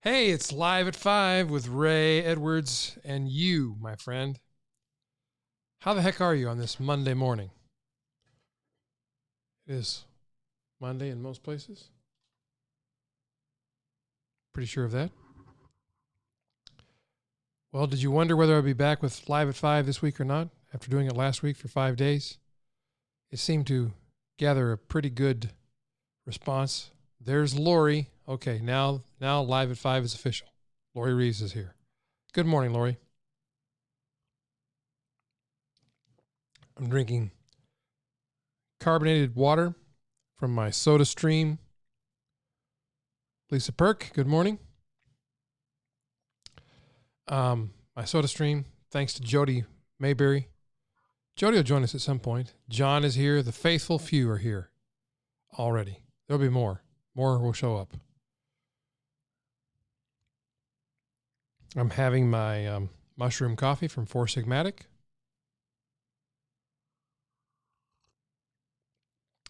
Hey, it's Live at 5 with Ray Edwards and you, my friend. How the heck are you on this Monday morning? It is Monday in most places. Pretty sure of that. Well, did you wonder whether I'd be back with Live at 5 this week or not after doing it last week for 5 days? It seemed to gather a pretty good response. There's Lori. Okay, now Live at 5 is official. Lori Reeves is here. Good morning, Lori. I'm drinking carbonated water from my Soda Stream. Lisa Perk, good morning. My Soda Stream, thanks to Jody Mayberry. Jody will join us at some point. John is here. The faithful few are here already. There'll be more. More will show up. I'm having my mushroom coffee from Four Sigmatic.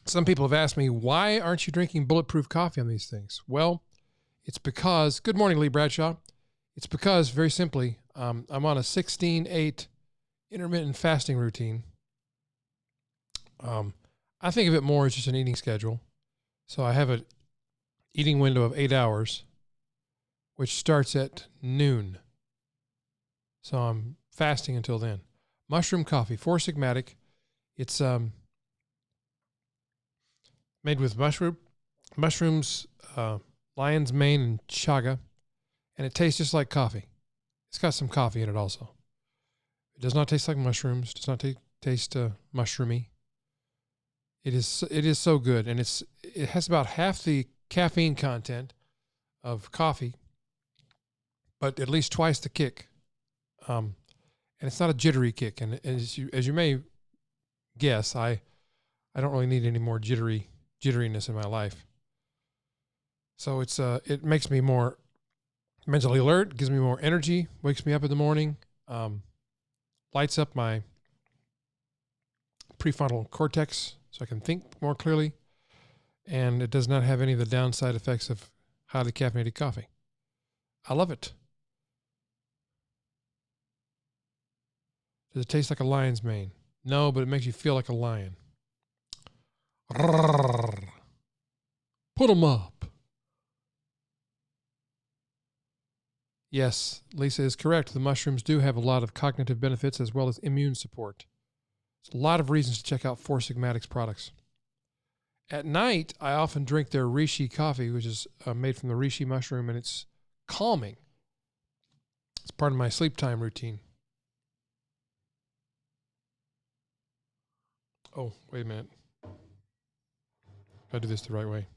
Some people have asked me, why aren't you drinking bulletproof coffee on these things? Well, it's because, good morning, Lee Bradshaw. It's because, very simply, I'm on a 16-8 intermittent fasting routine. I think of it more as just an eating schedule. So I have an eating window of 8 hours, which starts at noon. So I'm fasting until then. Mushroom coffee, Four Sigmatic. It's made with mushrooms, lion's mane, and chaga, and it tastes just like coffee. It's got some coffee in it also. It does not taste like mushrooms. Does not taste mushroomy. It is so good, and it has about half the caffeine content of coffee, but at least twice the kick. And it's not a jittery kick. And as you may guess, I don't really need any more jitteriness in my life. So it makes me more mentally alert, gives me more energy, wakes me up in the morning, lights up my prefrontal cortex so I can think more clearly, and it does not have any of the downside effects of highly caffeinated coffee. I love it. Does it taste like a lion's mane? No, but it makes you feel like a lion. Put 'em up. Yes, Lisa is correct. The mushrooms do have a lot of cognitive benefits as well as immune support. There's a lot of reasons to check out Four Sigmatic's products. At night, I often drink their reishi coffee, which is made from the reishi mushroom, and it's calming. It's part of my sleep time routine. Oh, wait a minute. Gotta do this the right way.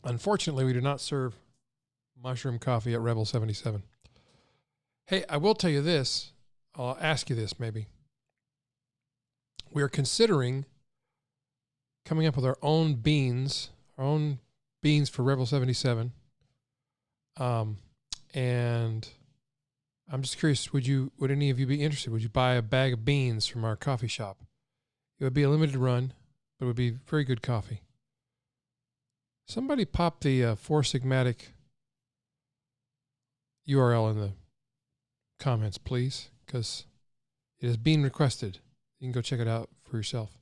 Unfortunately, we do not serve mushroom coffee at Rebel 77. Hey, I will tell you this. I'll ask you this maybe. We are considering coming up with our own beans for Rebel 77. And I'm just curious, would any of you be interested? Would you buy a bag of beans from our coffee shop? It would be a limited run, but it would be very good coffee. Somebody pop the Four Sigmatic URL in the comments, please, because it is being requested. You can go check it out for yourself.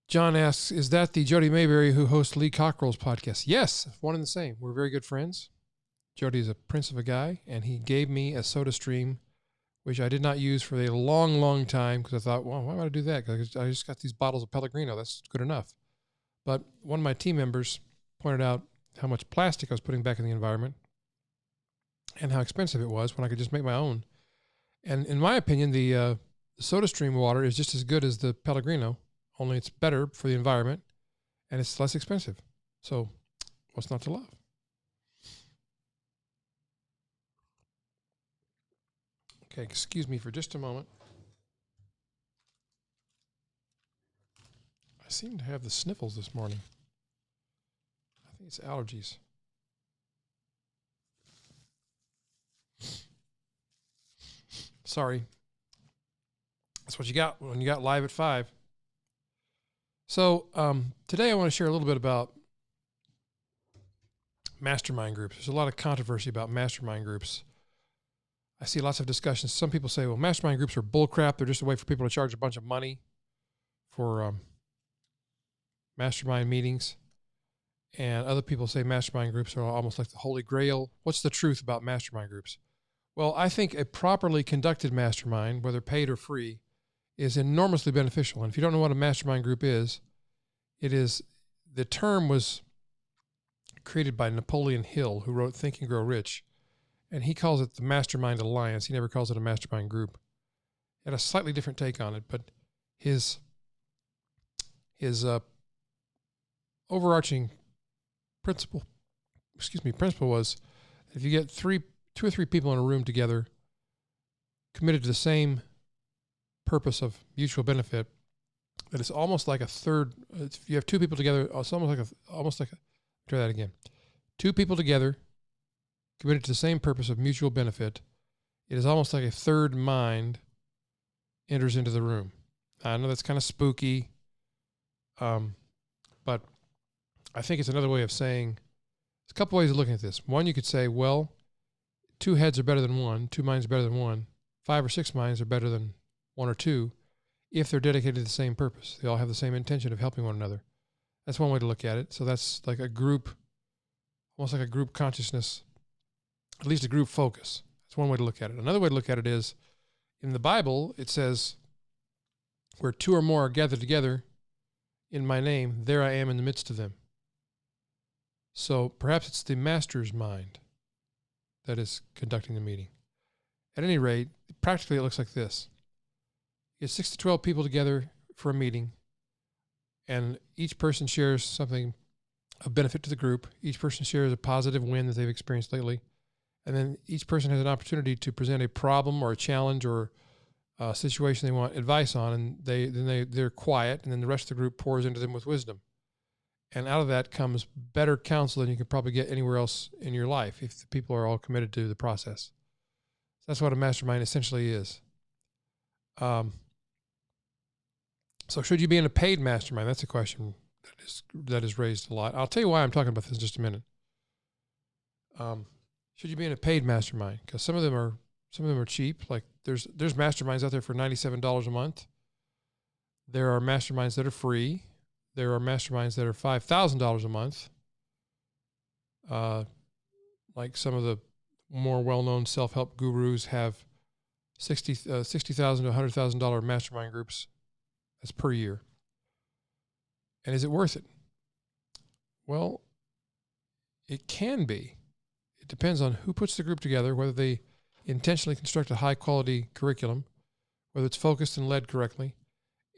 John asks, is that the Jody Mayberry who hosts Lee Cockrell's podcast? Yes, one and the same. We're very good friends. Jody is a prince of a guy, and he gave me a Soda Stream, which I did not use for a long, long time because I thought, well, why would I do that? Because I just got these bottles of Pellegrino. That's good enough. But one of my team members pointed out how much plastic I was putting back in the environment and how expensive it was when I could just make my own. And in my opinion, the Soda Stream water is just as good as the Pellegrino, only it's better for the environment and it's less expensive. So what's not to love? Okay, excuse me for just a moment. I seem to have the sniffles this morning. I think it's allergies. Sorry. That's what you got when you got Live at 5. So today I want to share a little bit about mastermind groups. There's a lot of controversy about mastermind groups. I see lots of discussions. Some people say, well, mastermind groups are bullcrap. They're just a way for people to charge a bunch of money for mastermind meetings. And other people say mastermind groups are almost like the holy grail. What's the truth about mastermind groups? Well, I think a properly conducted mastermind, whether paid or free, is enormously beneficial. And if you don't know what a mastermind group is, the term was created by Napoleon Hill, who wrote Think and Grow Rich. And he calls it the Mastermind Alliance. He never calls it a mastermind group. He had a slightly different take on it, but his overarching principle was if you get two or three people in a room together committed to the same purpose of mutual benefit, that it's almost like a third. If you have two people together, it's almost like try that again. Two people together committed to the same purpose of mutual benefit, it is almost like a third mind enters into the room. I know that's kind of spooky, but I think it's another way of saying, there's a couple ways of looking at this. One, you could say, well, two heads are better than one, two minds are better than one, 5 or 6 minds are better than one or two, if they're dedicated to the same purpose. They all have the same intention of helping one another. That's one way to look at it. So that's like a group, almost like a group consciousness, at least a group focus. That's one way to look at it. Another way to look at it is, in the Bible, it says, where two or more are gathered together in my name, there I am in the midst of them. So perhaps it's the master's mind that is conducting the meeting. At any rate, practically it looks like this. You get 6 to 12 people together for a meeting, and each person shares something of benefit to the group. Each person shares a positive win that they've experienced lately. And then each person has an opportunity to present a problem or a challenge or a situation they want advice on, and they're quiet, and then the rest of the group pours into them with wisdom. And out of that comes better counsel than you can probably get anywhere else in your life if the people are all committed to the process. That's what a mastermind essentially is. So should you be in a paid mastermind? That's a question that is raised a lot. I'll tell you why I'm talking about this in just a minute. Should you be in a paid mastermind? Because some of them are cheap. Like there's masterminds out there for $97 a month. There are masterminds that are free. There are masterminds that are $5,000 a month. Like some of the more well-known self-help gurus have $60,000 to $100,000 mastermind groups. That's per year. And is it worth it? Well, it can be. It depends on who puts the group together, whether they intentionally construct a high-quality curriculum, whether it's focused and led correctly.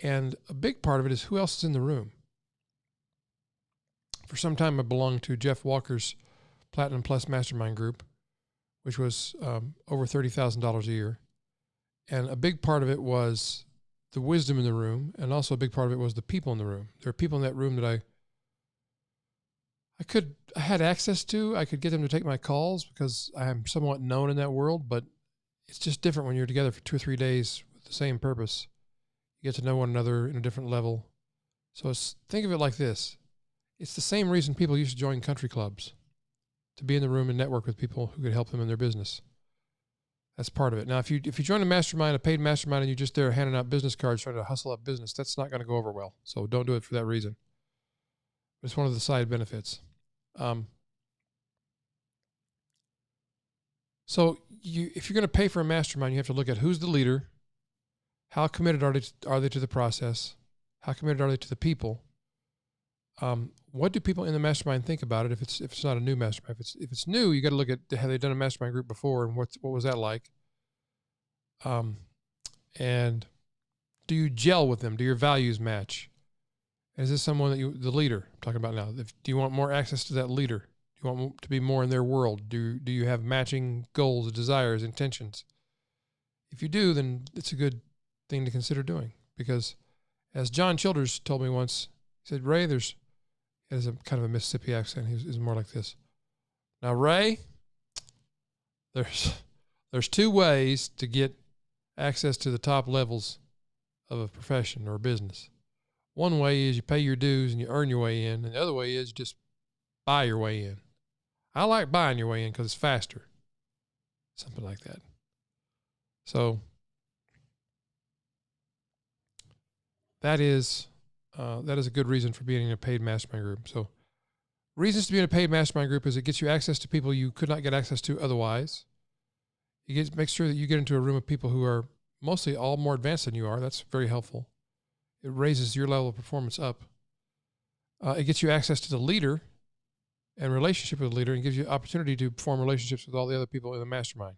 And a big part of it is who else is in the room. For some time, I belonged to Jeff Walker's Platinum Plus Mastermind Group, which was over $30,000 a year. And a big part of it was the wisdom in the room, and also a big part of it was the people in the room. There are people in that room that I had access to. I could get them to take my calls because I am somewhat known in that world, but it's just different when you're together for 2 or 3 days with the same purpose. You get to know one another in a different level. So think of it like this. It's the same reason people used to join country clubs, to be in the room and network with people who could help them in their business. That's part of it. Now, if you join a mastermind, a paid mastermind, and you're just there handing out business cards trying to hustle up business, that's not going to go over well. So don't do it for that reason. It's one of the side benefits. So if you're going to pay for a mastermind, you have to look at who's the leader, how committed are they to the process, how committed are they to the people. What do people in the mastermind think about it? If it's not a new mastermind, if it's new, you got to look at, have they done a mastermind group before, and what was that like? And do you gel with them? Do your values match? Is this someone that the leader I'm talking about now? Do you want more access to that leader? Do you want to be more in their world? Do you have matching goals, desires, intentions? If you do, then it's a good thing to consider doing, because as John Childers told me once, he said, Ray, he has a kind of a Mississippi accent. He's more like this. Now, Ray, there's 2 ways to get access to the top levels of a profession or a business. One way is you pay your dues and you earn your way in, and the other way is you just buy your way in. I like buying your way in because it's faster. Something like that. So that is a good reason for being in a paid mastermind group. So reasons to be in a paid mastermind group is it gets you access to people you could not get access to otherwise. Make sure that you get into a room of people who are mostly all more advanced than you are. That's very helpful. It raises your level of performance up. It gets you access to the leader and relationship with the leader, and gives you opportunity to form relationships with all the other people in the mastermind.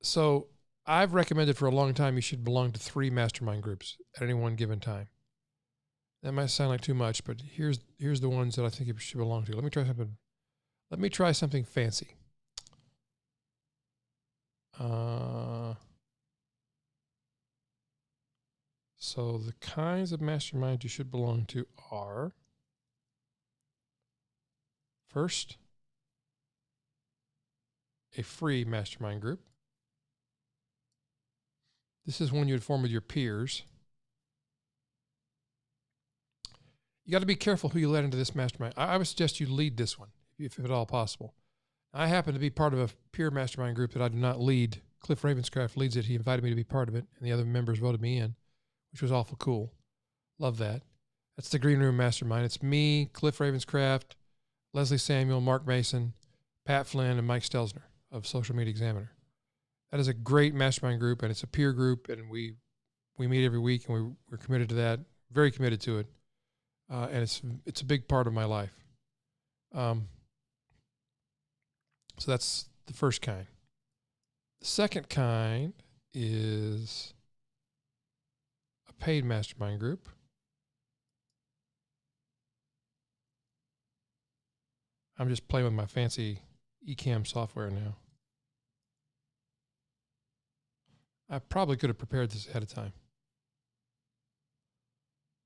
So I've recommended for a long time you should belong to 3 mastermind groups at any one given time. That might sound like too much, but here's the ones that I think you should belong to. Let me try something fancy. So the kinds of masterminds you should belong to are, first, a free mastermind group. This is one you'd form with your peers. You got to be careful who you let into this mastermind. I would suggest you lead this one, if at all possible. I happen to be part of a peer mastermind group that I do not lead. Cliff Ravenscraft leads it. He invited me to be part of it, and the other members voted me in, which was awful cool. Love that. That's the Green Room Mastermind. It's me, Cliff Ravenscraft, Leslie Samuel, Mark Mason, Pat Flynn, and Mike Stelzner of Social Media Examiner. That is a great mastermind group, and it's a peer group, and we meet every week, and we're committed to that, very committed to it, and it's a big part of my life. So that's the first kind. The second kind is a paid mastermind group. I'm just playing with my fancy eCam software now. I probably could have prepared this ahead of time.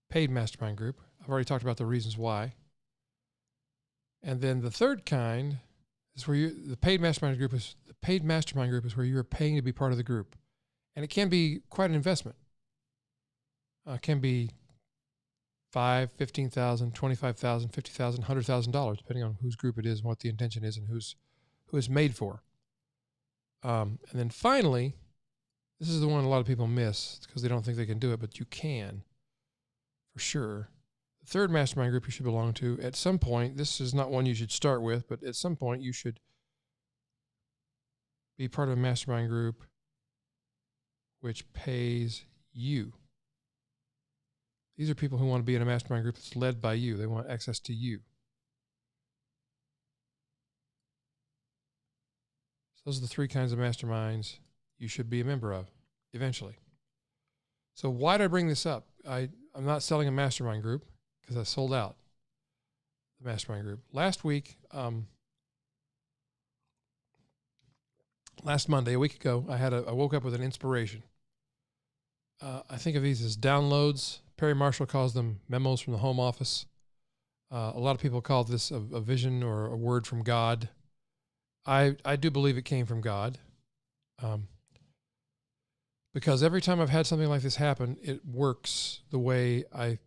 Paid mastermind group. I've already talked about the reasons why. And then the third kind is where the paid mastermind group is where you are paying to be part of the group. And it can be quite an investment. It can be $5,000, $15,000, $25,000, $50,000, $100,000, depending on whose group it is and what the intention is and who it's made for. And then finally, this is the one a lot of people miss because they don't think they can do it, but you can, for sure. The third mastermind group you should belong to, at some point, this is not one you should start with, but at some point you should be part of a mastermind group which pays you. These are people who want to be in a mastermind group that's led by you. They want access to you. So those are the 3 kinds of masterminds you should be a member of eventually. So why did I bring this up? I'm not selling a mastermind group because I sold out the mastermind group. Last week, last Monday, a week ago, I woke up with an inspiration. I think of these as downloads. Perry Marshall calls them memos from the home office. A lot of people call this a vision or a word from God. I do believe it came from God. Because every time I've had something like this happen, it works the way I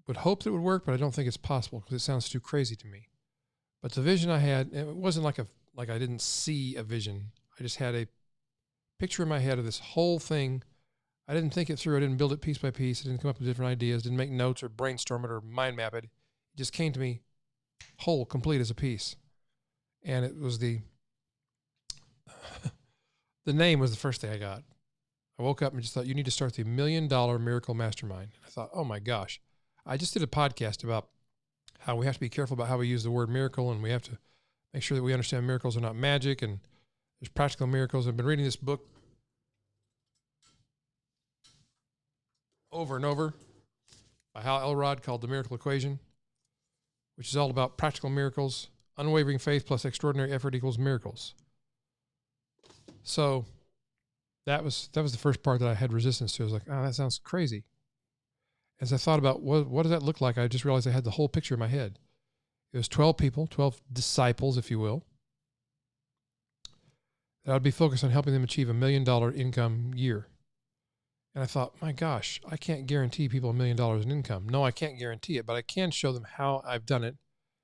would hope that it would work, but I don't think it's possible because it sounds too crazy to me. But the vision I had, it wasn't like I didn't see a vision. I just had a picture in my head of this whole thing. I didn't think it through. I didn't build it piece by piece. I didn't come up with different ideas. Didn't make notes or brainstorm it or mind map it. It just came to me whole, complete as a piece. And it was the name was the first thing I got. I woke up and just thought, you need to start the $1 Million Miracle Mastermind. I thought, oh my gosh. I just did a podcast about how we have to be careful about how we use the word miracle, and we have to make sure that we understand miracles are not magic, and there's practical miracles. I've been reading this book over and over by Hal Elrod called The Miracle Equation, which is all about practical miracles. Unwavering faith plus extraordinary effort equals miracles. So that was the first part that I had resistance to. I was like, oh, that sounds crazy. As I thought about what does that look like, I just realized I had the whole picture in my head. It was 12 people, 12 disciples, if you will. that I'd be focused on helping them achieve $1 million income year. And I thought, my gosh, I can't guarantee people $1 million in income. No, I can't guarantee it, but I can show them how I've done it,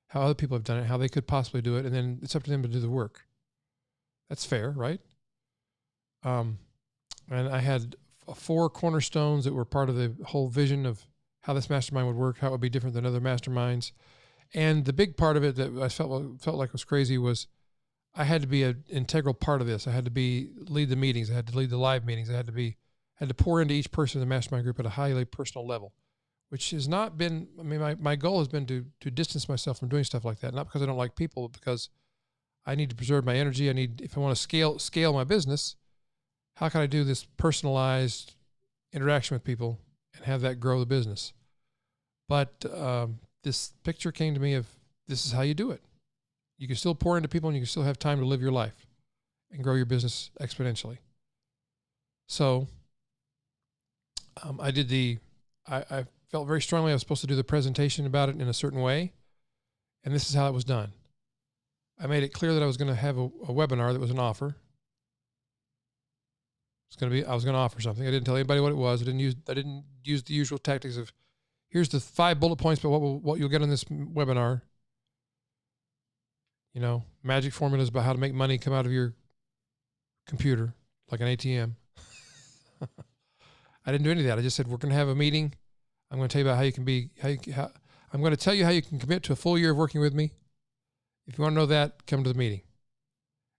how other people have done it, how they could possibly do it, and then it's up to them to do the work. That's fair, right? And I had 4 cornerstones that were part of the whole vision of how this mastermind would work, how it would be different than other masterminds. And the big part of it that I felt like was crazy was I had to be an integral part of this. I had to lead the meetings. I had to lead the live meetings. I had to pour into each person in the mastermind group at a highly personal level, which has not been, I mean, my goal has been to distance myself from doing stuff like that. Not because I don't like people, but because I need to preserve my energy. If I want to scale my business, how can I do this personalized interaction with people and have that grow the business? But this picture came to me of this is how you do it. You can still pour into people and you can still have time to live your life and grow your business exponentially. So I felt very strongly I was supposed to do the presentation about it in a certain way. And this is how it was done. I made it clear that I was going to have a webinar that was an offer. I was going to offer something. I didn't tell anybody what it was. I didn't use the usual tactics of here's the 5 bullet points about what you'll get in this webinar. You know, magic formulas about how to make money come out of your computer like an ATM. I didn't do any of that. I just said, we're going to have a meeting. I'm going to tell you about I'm going to tell you how you can commit to a full year of working with me. If you want to know that, come to the meeting.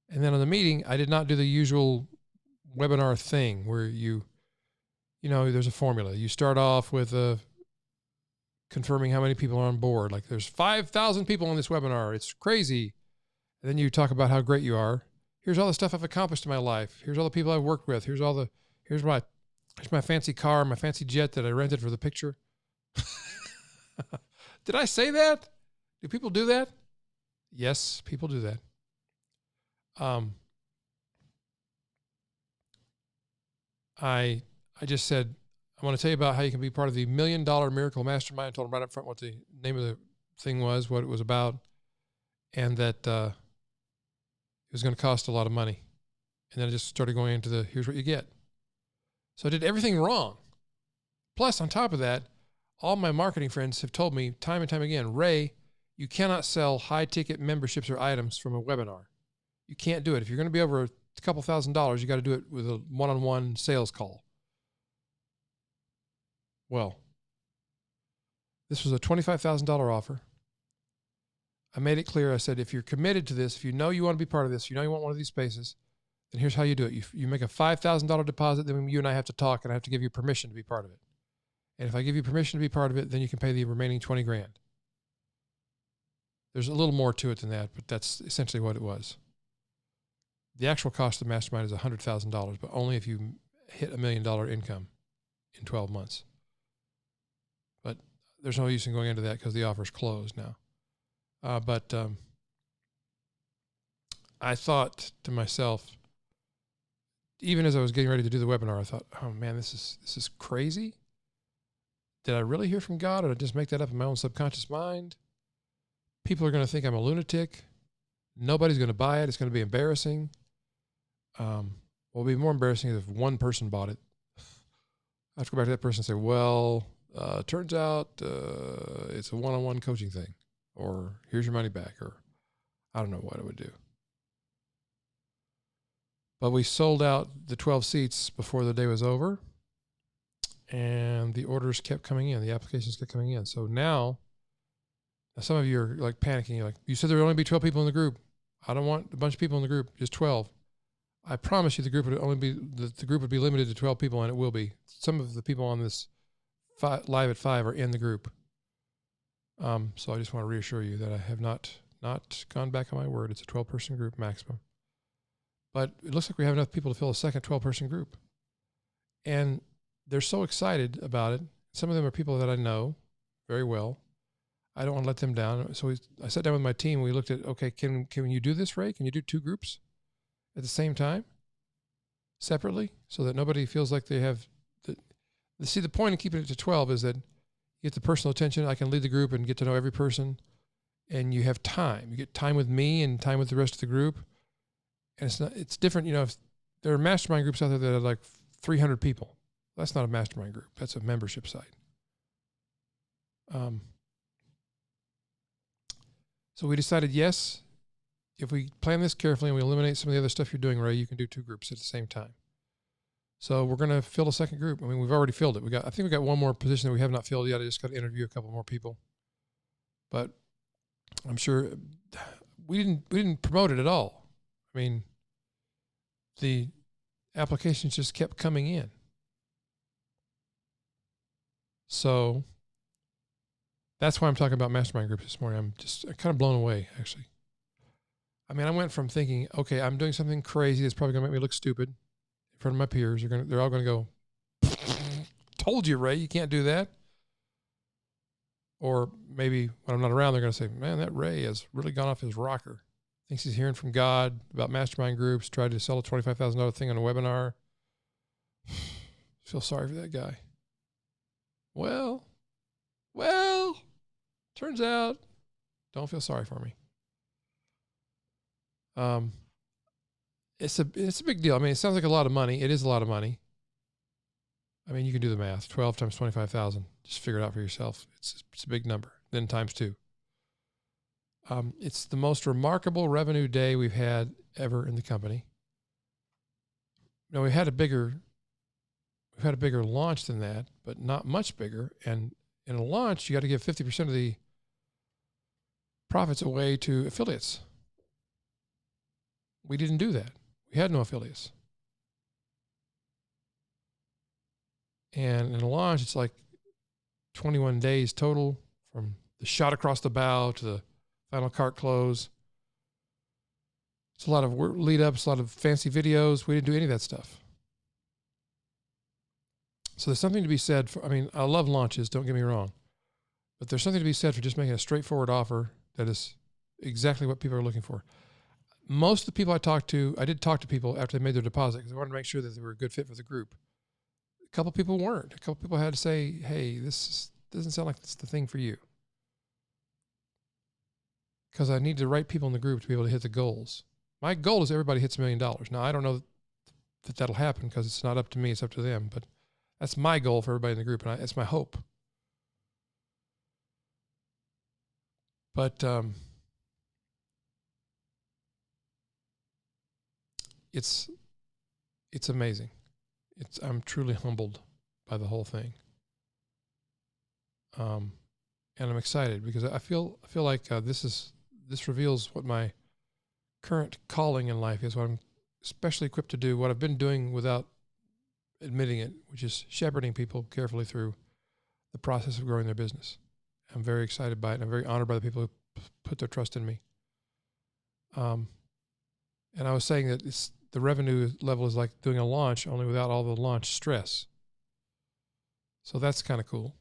And then on the meeting, I did not do the usual webinar thing where there's a formula. You start off with confirming how many people are on board. Like there's 5,000 people on this webinar. It's crazy. And then you talk about how great you are. Here's all the stuff I've accomplished in my life. Here's all the people I've worked with. Here's my fancy car, my fancy jet that I rented for the picture. Did I say that? Do people do that? Yes, people do that. I just said, I want to tell you about how you can be part of the $1 Million Miracle Mastermind. I told them right up front what the name of the thing was, what it was about, and that it was going to cost a lot of money. And then I just started going into here's what you get. So I did everything wrong. Plus, on top of that, all my marketing friends have told me time and time again, Ray, you cannot sell high-ticket memberships or items from a webinar. You can't do it. If you're going to be over a couple $1,000s, you got to do it with a one-on-one sales call. Well, this was a $25,000 offer. I made it clear. I said, if you're committed to this, if you know you want to be part of this, you know you want one of these spaces, then here's how you do it. You make a $5,000 deposit, then you and I have to talk, and I have to give you permission to be part of it. And if I give you permission to be part of it, then you can pay the remaining 20 grand. There's a little more to it than that, but that's essentially what it was. The actual cost of the mastermind is $100,000, but only if you hit $1 million income in 12 months. But there's no use in going into that because the offer's closed now. But I thought to myself, even as I was getting ready to do the webinar, I thought, oh man, this is crazy. Did I really hear from God, or did I just make that up in my own subconscious mind? People are going to think I'm a lunatic. Nobody's going to buy it. It's going to be embarrassing. What would be more embarrassing is if one person bought it. I have to go back to that person and say, well, turns out it's a one-on-one coaching thing, or here's your money back, or I don't know what it would do. But we sold out the 12 seats before the day was over, and the orders kept coming in. The applications kept coming in. So now some of you are like panicking. You're like, you said there would only be 12 people in the group. I don't want a bunch of people in the group, just 12. I promise you the group would be limited to 12 people, and it will be. Some of the people on this live at 5 are in the group. So I just want to reassure you that I have not gone back on my word. It's a 12-person group maximum. But it looks like we have enough people to fill a second 12-person group. And they're so excited about it. Some of them are people that I know very well. I don't want to let them down. So I sat down with my team. We looked at, okay, can you do this, Ray? Can you do 2 groups at the same time, separately, so that nobody feels like they have see, the point of keeping it to 12 is that you get the personal attention. I can lead the group and get to know every person, and you have time. You get time with me and time with the rest of the group, And it's different. If there are mastermind groups out there that are like 300 people, that's not a mastermind group. That's a membership site. So we decided, yes, if we plan this carefully and we eliminate some of the other stuff you're doing, Ray, you can do 2 groups at the same time. So we're going to fill a second group. I mean, we've already filled it. I think we got one more position that we have not filled yet. I just got to interview a couple more people. But I'm sure we didn't promote it at all. I mean, the applications just kept coming in. So that's why I'm talking about mastermind groups this morning. I'm kind of blown away, actually. I mean, I went from thinking, okay, I'm doing something crazy that's probably going to make me look stupid in front of my peers. They're all going to go, told you, Ray, you can't do that. Or maybe when I'm not around, they're going to say, man, that Ray has really gone off his rocker. Thinks he's hearing from God about mastermind groups, tried to sell a $25,000 thing on a webinar. Feel sorry for that guy. Well, turns out, don't feel sorry for me. It's a big deal. I mean, it sounds like a lot of money. It is a lot of money. I mean, you can do the math. 12 times 25,000. Just figure it out for yourself. It's a big number. Then times 2. It's the most remarkable revenue day we've had ever in the company. Now, we've had a bigger launch than that, but not much bigger. And in a launch, you got to give 50% of the profits away to affiliates. We didn't do that. We had no affiliates. And in a launch, it's like 21 days total from the shot across the bow to the final cart close. It's a lot of lead ups, a lot of fancy videos. We didn't do any of that stuff. So there's something to be said for, I mean, I love launches, don't get me wrong. But there's something to be said for just making a straightforward offer that is exactly what people are looking for. Most of the people I talked to, I did talk to people after they made their deposit because I wanted to make sure that they were a good fit for the group. A couple people weren't. A couple people had to say, hey, this doesn't sound like it's the thing for you. Because I need the right people in the group to be able to hit the goals. My goal is everybody hits $1 million. Now, I don't know that that'll happen because it's not up to me, it's up to them. But that's my goal for everybody in the group, and it's my hope. But it's amazing. I'm truly humbled by the whole thing. And I'm excited because I feel like this reveals what my current calling in life is, what I'm especially equipped to do, what I've been doing without admitting it, which is shepherding people carefully through the process of growing their business. I'm very excited by it, and I'm very honored by the people who put their trust in me. And I was saying that the revenue level is like doing a launch, only without all the launch stress. So that's kind of cool.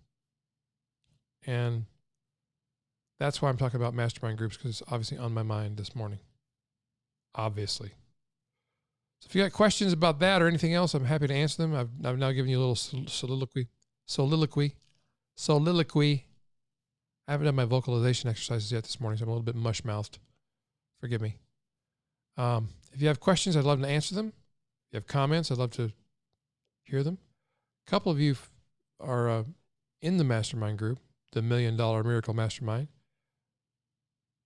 And that's why I'm talking about mastermind groups, because it's obviously on my mind this morning. Obviously. So if you got questions about that or anything else, I'm happy to answer them. I've now given you a little soliloquy. I haven't done my vocalization exercises yet this morning, so I'm a little bit mush-mouthed. Forgive me. If you have questions, I'd love to answer them. If you have comments, I'd love to hear them. A couple of you are in the mastermind group, the $1 Million Miracle Mastermind.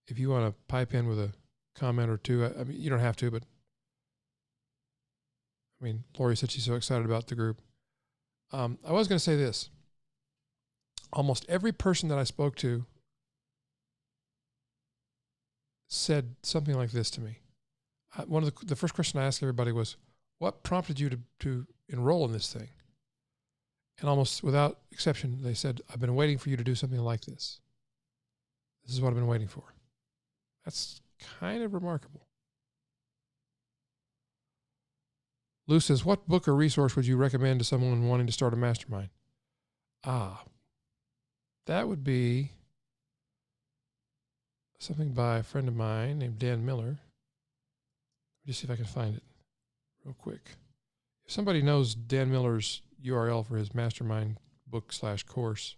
If you want to pipe in with a comment or two, I mean, you don't have to, but I mean, Lori said she's so excited about the group. I was going to say this. Almost every person that I spoke to said something like this to me. One of the first question I asked everybody was, what prompted you to enroll in this thing? And almost without exception, they said, I've been waiting for you to do something like this. This is what I've been waiting for. That's kind of remarkable. Lou says, what book or resource would you recommend to someone wanting to start a mastermind? That would be something by a friend of mine named Dan Miller. Let me just see if I can find it real quick. If somebody knows Dan Miller's URL for his mastermind book/course,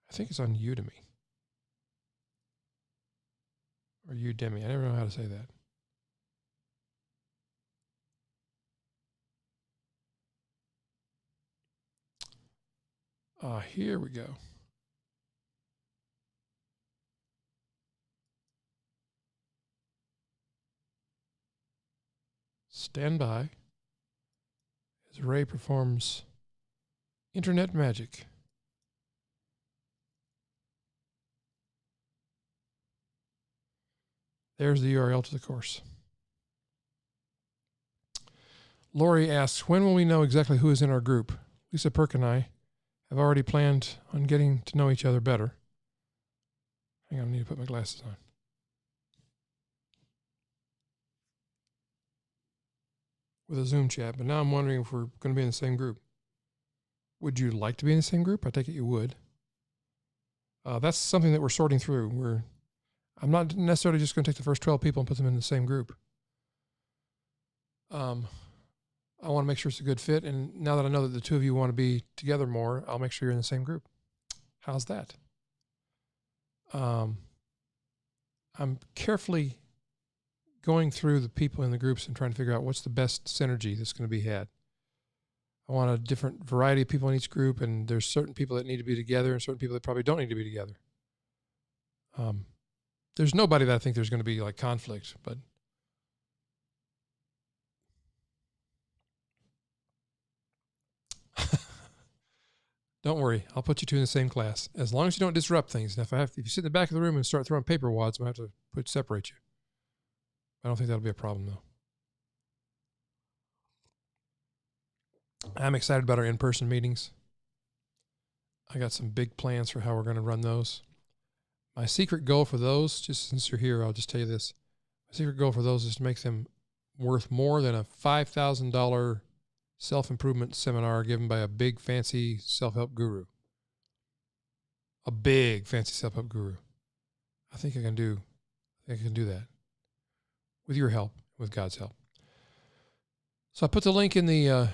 I think it's on Udemy. Or Udemy. I never know how to say that. Here we go. Stand by as Ray performs internet magic. There's the URL to the course. Lori asks, when will we know exactly who is in our group? Lisa Perk and I have already planned on getting to know each other better. Hang on, I need to put my glasses on. With a Zoom chat, but now I'm wondering if we're going to be in the same group. Would you like to be in the same group? I take it you would. That's something that we're sorting through. I'm not necessarily just going to take the first 12 people and put them in the same group. I want to make sure it's a good fit. And now that I know that the two of you want to be together more, I'll make sure you're in the same group. How's that? I'm carefully going through the people in the groups and trying to figure out what's the best synergy that's going to be had. I want a different variety of people in each group, and there's certain people that need to be together and certain people that probably don't need to be together. There's nobody that I think there's going to be like conflict, but don't worry, I'll put you two in the same class as long as you don't disrupt things. And if you sit in the back of the room and start throwing paper wads, I'm going to have to separate you. I don't think that'll be a problem though. I'm excited about our in-person meetings. I got some big plans for how we're going to run those. My secret goal for those, just since you're here, I'll just tell you this. My secret goal for those is to make them worth more than a $5,000 self-improvement seminar given by a big, fancy self-help guru. A big, fancy self-help guru. I think I can do that with your help, with God's help. So I put the link in the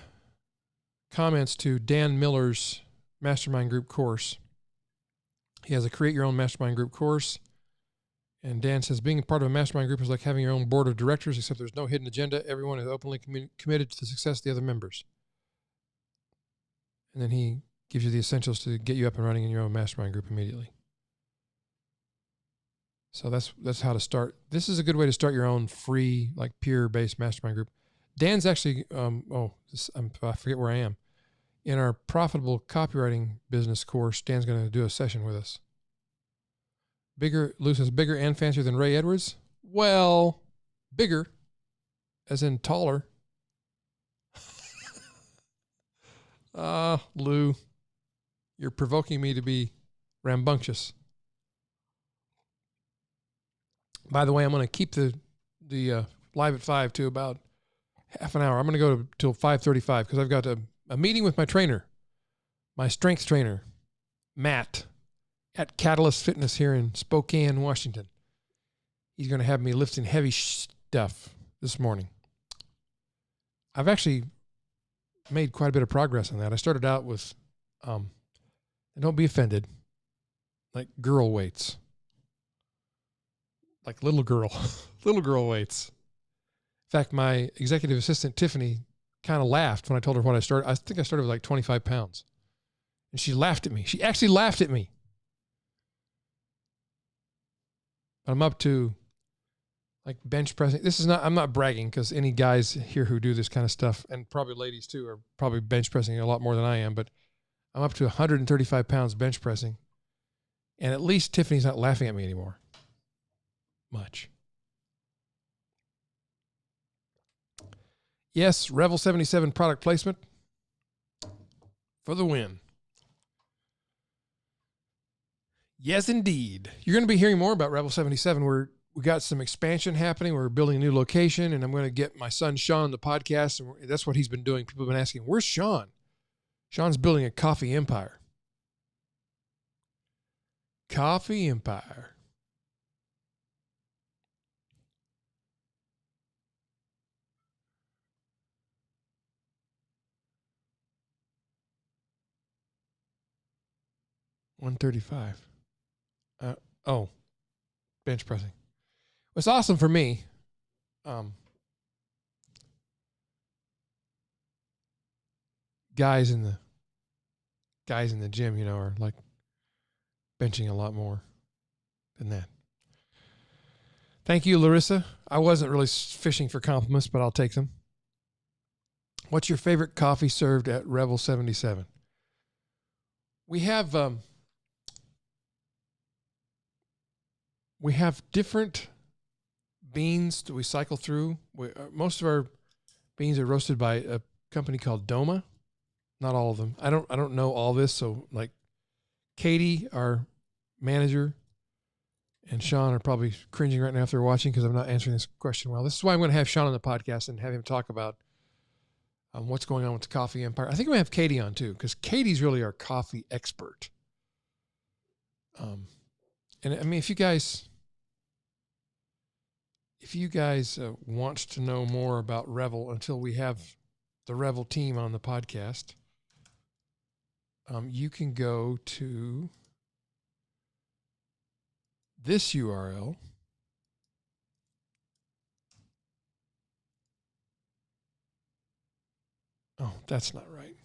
comments to Dan Miller's Mastermind Group course. He has a Create Your Own Mastermind Group course. And Dan says, being a part of a mastermind group is like having your own board of directors, except there's no hidden agenda. Everyone is openly committed to the success of the other members. And then he gives you the essentials to get you up and running in your own mastermind group immediately. So that's how to start. This is a good way to start your own free, like peer-based mastermind group. Dan's actually, I forget where I am. In our profitable copywriting business course, Dan's going to do a session with us. Lou says, bigger and fancier than Ray Edwards? Well, bigger, as in taller. Lou, you're provoking me to be rambunctious. By the way, I'm going to keep the live at 5 to about half an hour. I'm going to go till 5:35 because I've got a meeting with my trainer, my strength trainer, Matt, at Catalyst Fitness here in Spokane, Washington. He's going to have me lifting heavy stuff this morning. I've actually made quite a bit of progress on that. I started out with, and don't be offended, like girl weights. Like little girl weights. In fact, my executive assistant, Tiffany, kind of laughed when I told her what I started. I think I started with like 25 pounds. And she laughed at me. She actually laughed at me. I'm up to like bench pressing. I'm not bragging because any guys here who do this kind of stuff, and probably ladies too, are probably bench pressing a lot more than I am, but I'm up to 135 pounds bench pressing. And at least Tiffany's not laughing at me anymore. Much. Yes, Revel 77 product placement for the win. Yes, indeed. You're going to be hearing more about Revel 77. We got some expansion happening. We're building a new location, and I'm going to get my son Sean the podcast, and that's what he's been doing. People have been asking, where's Sean? Sean's building a coffee empire. Coffee empire. $135. Bench pressing. What's awesome for me, guys in the gym, you know, are like benching a lot more than that. Thank you, Larissa. I wasn't really fishing for compliments, but I'll take them. What's your favorite coffee served at Revel 77? We have different beans that we cycle through. Most of our beans are roasted by a company called Doma. Not all of them. I don't know all this. So like Katie, our manager, and Sean are probably cringing right now if they're watching because I'm not answering this question well. This is why I'm going to have Sean on the podcast and have him talk about what's going on with the coffee empire. I think I'm going to have Katie on too because Katie's really our coffee expert. And I mean, if you guys want to know more about Revel until we have the Revel team on the podcast, you can go to this URL. Oh, that's not right.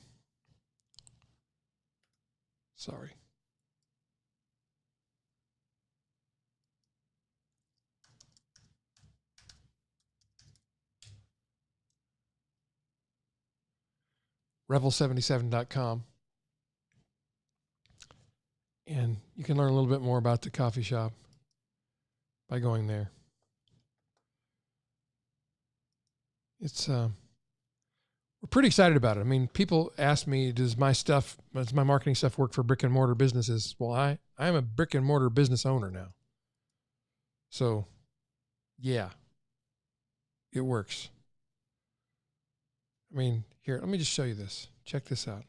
Sorry. Revel77.com. And you can learn a little bit more about the coffee shop by going there. It's we're pretty excited about it. I mean, people ask me, does my marketing stuff work for brick and mortar businesses? Well, I am a brick and mortar business owner now. So, yeah, it works. I mean, here, let me just show you this. Check this out.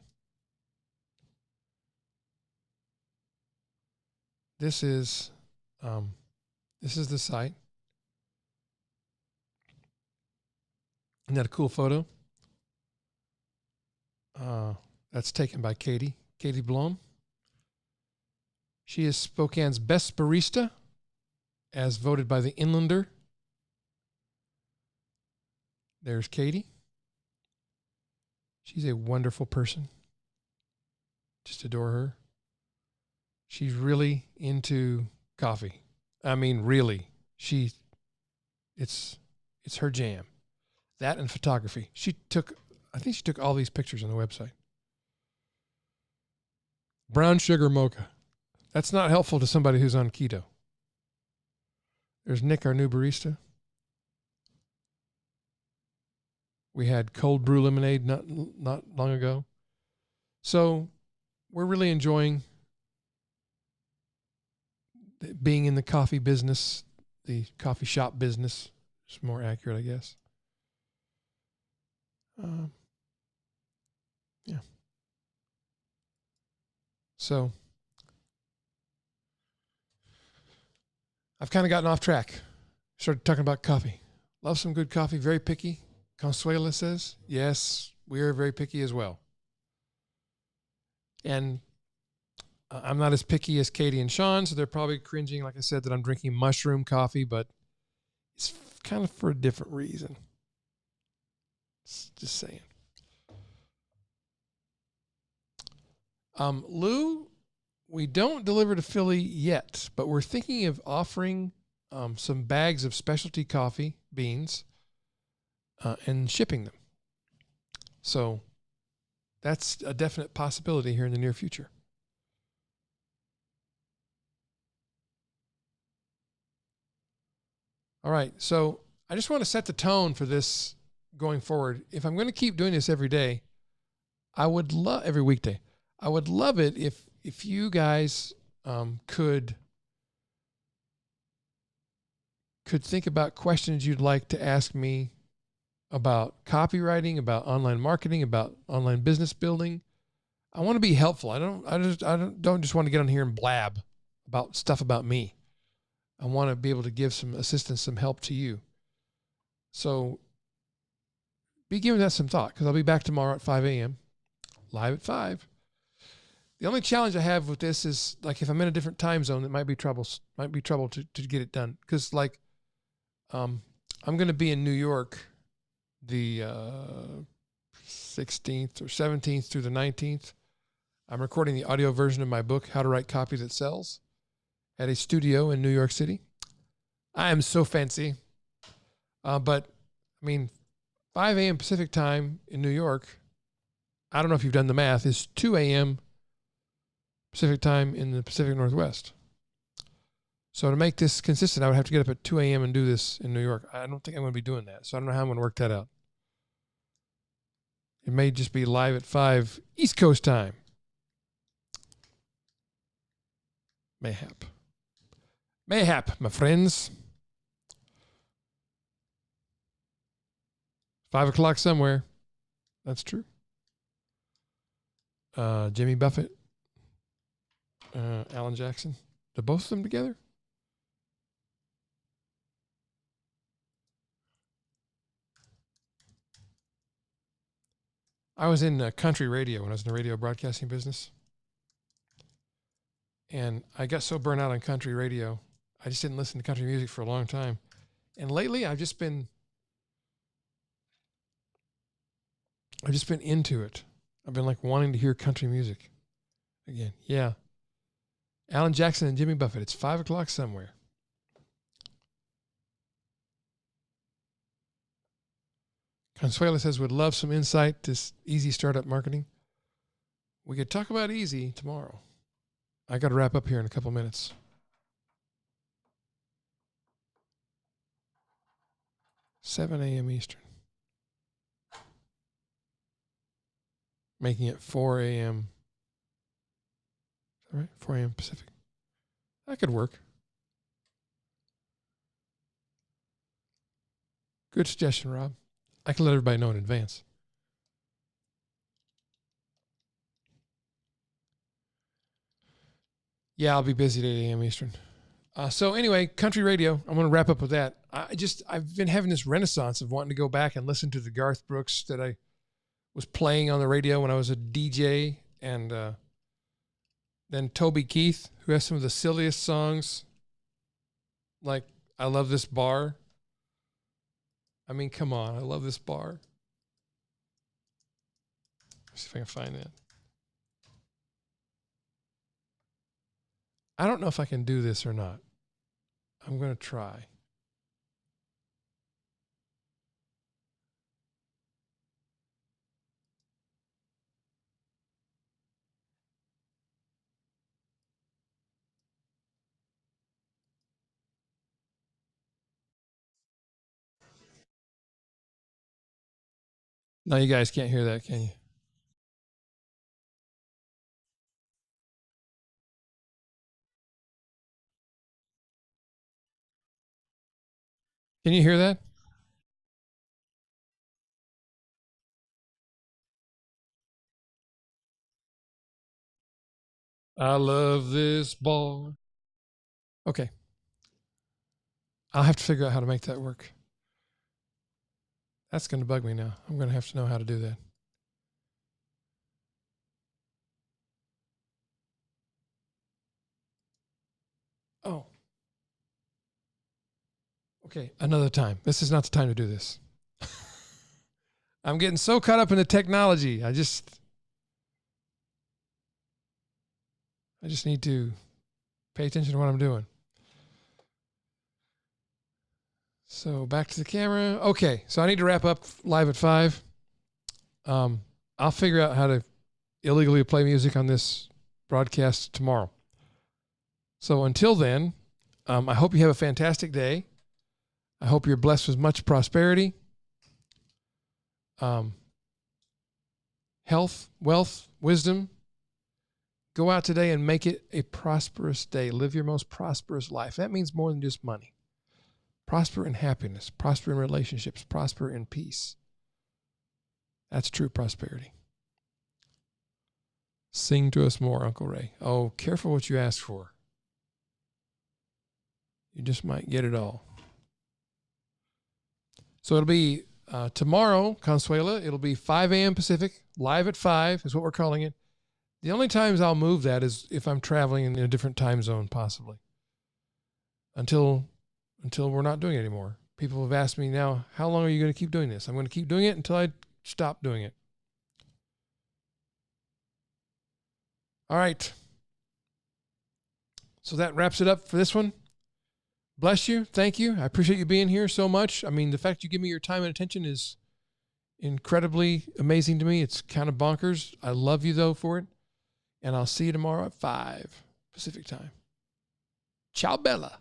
This is the site. Isn't that a cool photo? That's taken by Katie Blom. She is Spokane's best barista, as voted by the Inlander. There's Katie. She's a wonderful person. Just adore her. She's really into coffee. I mean, really. It's her jam. That and photography. I think she took all these pictures on the website. Brown sugar mocha. That's not helpful to somebody who's on keto. There's Nick, our new barista. We had cold brew lemonade not long ago. So we're really enjoying being in the coffee business, the coffee shop business. It's more accurate, I guess. Yeah. So I've kind of gotten off track. Started talking about coffee. Love some good coffee. Very picky. Consuela says, yes, we are very picky as well. And I'm not as picky as Katie and Sean, so they're probably cringing, like I said, that I'm drinking mushroom coffee, but it's kind of for a different reason. Just saying. Lou, we don't deliver to Philly yet, but we're thinking of offering some bags of specialty coffee beans and shipping them. So that's a definite possibility here in the near future. All right. So I just want to set the tone for this going forward. If I'm going to keep doing this every day, every weekday, I would love it if you guys could think about questions you'd like to ask me about copywriting, about online marketing, about online business building. I want to be helpful. I don't just want to get on here and blab about stuff about me. I want to be able to give some assistance, some help to you. So be giving that some thought, because I'll be back tomorrow at 5 a.m. live at 5. The only challenge I have with this is, like, if I'm in a different time zone, it might be trouble to get it done. Because, like, I'm going to be in New York the 16th or 17th through the 19th. I'm recording the audio version of my book, How to Write Copy That Sells, at a studio in New York City. I am so fancy. But, I mean, 5 a.m. Pacific time in New York, I don't know if you've done the math, is 2 a.m. Pacific time in the Pacific Northwest. So to make this consistent, I would have to get up at 2 a.m. and do this in New York. I don't think I'm going to be doing that. So I don't know how I'm going to work that out. It may just be live at 5 East Coast time. Mayhap. Mayhap, my friends. 5 o'clock somewhere. That's true. Jimmy Buffett. Alan Jackson. Do both of them together? I was in country radio when I was in the radio broadcasting business. And I got so burnt out on country radio, I just didn't listen to country music for a long time. And lately, I've just been into it. I've been like wanting to hear country music again. Yeah. Alan Jackson and Jimmy Buffett. It's 5 o'clock somewhere. Consuela says, would love some insight to easy startup marketing. We could talk about easy tomorrow. I got to wrap up here in a couple minutes. $7 a.m. Eastern. Making it 4 a.m. All right, 4 a.m. Pacific. That could work. Good suggestion, Rob. I can let everybody know in advance. Yeah, I'll be busy at 8 a.m. Eastern. So anyway, country radio. I'm going to wrap up with that. I've been having this renaissance of wanting to go back and listen to the Garth Brooks that I was playing on the radio when I was a DJ, and then Toby Keith, who has some of the silliest songs, like I Love This Bar. I mean, come on, I love this bar. Let's see if I can find that. I don't know if I can do this or not. I'm going to try. No, you guys can't hear that, can you? Can you hear that? I love this bar. Okay. I'll have to figure out how to make that work. That's going to bug me now. I'm going to have to know how to do that. Oh. Okay, another time. This is not the time to do this. I'm getting so caught up in the technology. I just need to pay attention to what I'm doing. So back to the camera. Okay, so I need to wrap up live at 5. I'll figure out how to illegally play music on this broadcast tomorrow. So until then, I hope you have a fantastic day. I hope you're blessed with much prosperity, health, wealth, wisdom. Go out today and make it a prosperous day. Live your most prosperous life. That means more than just money. Prosper in happiness, prosper in relationships, prosper in peace. That's true prosperity. Sing to us more, Uncle Ray. Oh, careful what you ask for. You just might get it all. So it'll be tomorrow, Consuela. It'll be 5 a.m. Pacific, live at 5 is what we're calling it. The only times I'll move that is if I'm traveling in a different time zone, possibly. Until we're not doing it anymore. People have asked me now, how long are you going to keep doing this? I'm going to keep doing it until I stop doing it. All right. So that wraps it up for this one. Bless you. Thank you. I appreciate you being here so much. I mean, the fact you give me your time and attention is incredibly amazing to me. It's kind of bonkers. I love you, though, for it. And I'll see you tomorrow at 5 Pacific time. Ciao, Bella.